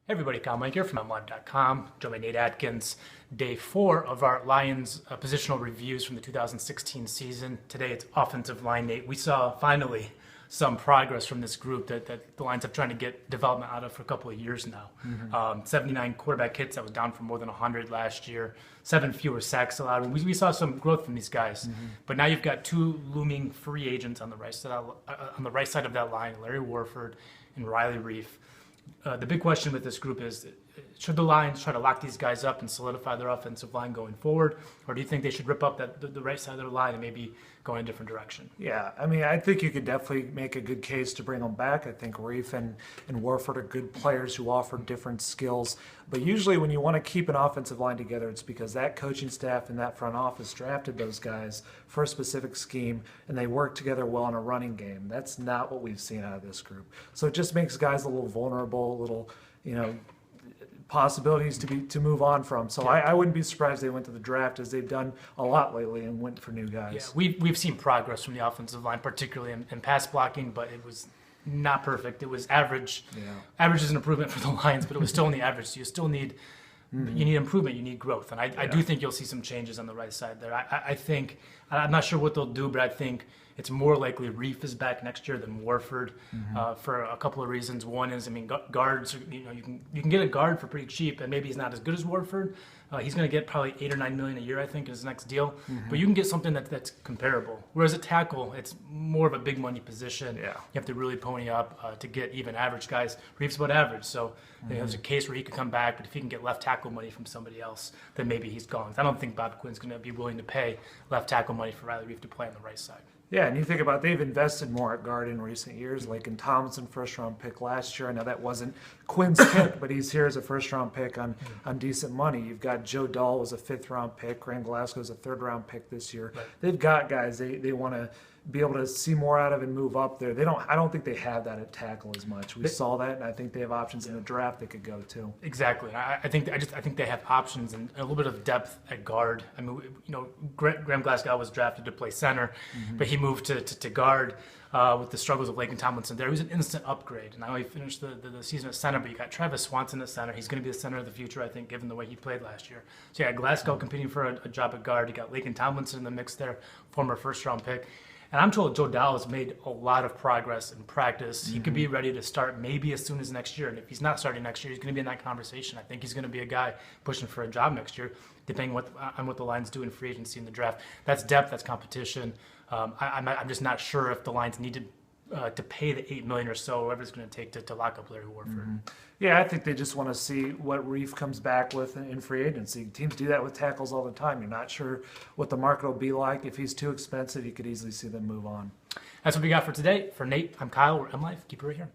Hey everybody, Kyle Meinke here from MLive.com. Joined by Nate Atkins. Day 4 of our Lions positional reviews from the 2016 season. Today it's offensive line, Nate. We saw finally some progress from this group that the Lions have trying to get development out of for a couple of years now. 79 quarterback hits, that was down from more than 100 last year. 7 fewer sacks allowed. We saw some growth from these guys. But now you've got 2 looming free agents on the right side of that line, Larry Warford and Riley Reef. The big question with this group is, should the Lions try to lock these guys up and solidify their offensive line going forward? Or do you think they should rip up the right side of their line and maybe go in a different direction? Yeah, I mean, I think you could definitely make a good case to bring them back. I think Reef and Warford are good players who offer different skills. But usually when you want to keep an offensive line together, it's because that coaching staff and that front office drafted those guys for a specific scheme, and they work together well in a running game. That's not what we've seen out of this group. So it just makes guys a little vulnerable, a little, possibilities to move on from. So I wouldn't be surprised they went to the draft, as they've done a lot lately, and went for new guys. Yeah, we've seen progress from the offensive line, particularly in pass blocking, but it was not perfect. It was average. Yeah. Average is an improvement for the Lions, but it was still in the average. So you still need you need improvement, you need growth. And I do think you'll see some changes on the right side there. I think, I'm not sure what they'll do, but I think it's more likely Reef is back next year than Warford for a couple of reasons. One is, guards, you can get a guard for pretty cheap, and maybe he's not as good as Warford. He's going to get probably $8 or $9 million a year, I think, in his next deal. But you can get something that's comparable. Whereas at tackle, it's more of a big money position. Yeah. You have to really pony up to get even average guys. Reef's about average, so there's a case where he could come back. But if he can get left tackle money from somebody else, then maybe he's gone. I don't think Bob Quinn's going to be willing to pay left tackle money for Riley Reef to play on the right side. Yeah, and you think about, they've invested more at guard in recent years. Lakin Tomlinson, first-round pick last year. I know that wasn't Quinn's pick, but he's here as a first-round pick on decent money. You've got Joe Dahl was a fifth-round pick. Graham Glasgow's a third-round pick this year. Right. They've got guys they want to be able to see more out of and move up there. I don't think they have that at tackle as much. We saw that, and I think they have options in the draft they could go to. Exactly. I think they have options and a little bit of depth at guard. Graham Glasgow was drafted to play center, but he moved to guard with the struggles of Lakin Tomlinson there. He was an instant upgrade, and I know he finished the season at center, but you got Travis Swanson at center. He's going to be the center of the future, I think, given the way he played last year. So you got Glasgow competing for a job at guard. You got Lakin Tomlinson in the mix there, former first-round pick. And I'm told Joe Dahl has made a lot of progress in practice. He could be ready to start maybe as soon as next year. And if he's not starting next year, he's going to be in that conversation. I think he's going to be a guy pushing for a job next year, depending on what the Lions do in free agency in the draft. That's depth, that's competition. I'm just not sure if the Lions need to pay the $8 million or so, whatever it's going to take to lock up Larry Warford. Yeah, I think they just want to see what Reef comes back with in free agency. Teams do that with tackles all the time. You're not sure what the market will be like. If he's too expensive, you could easily see them move on. That's what we got for today. For Nate, I'm Kyle. We're MLive. Keep it right here.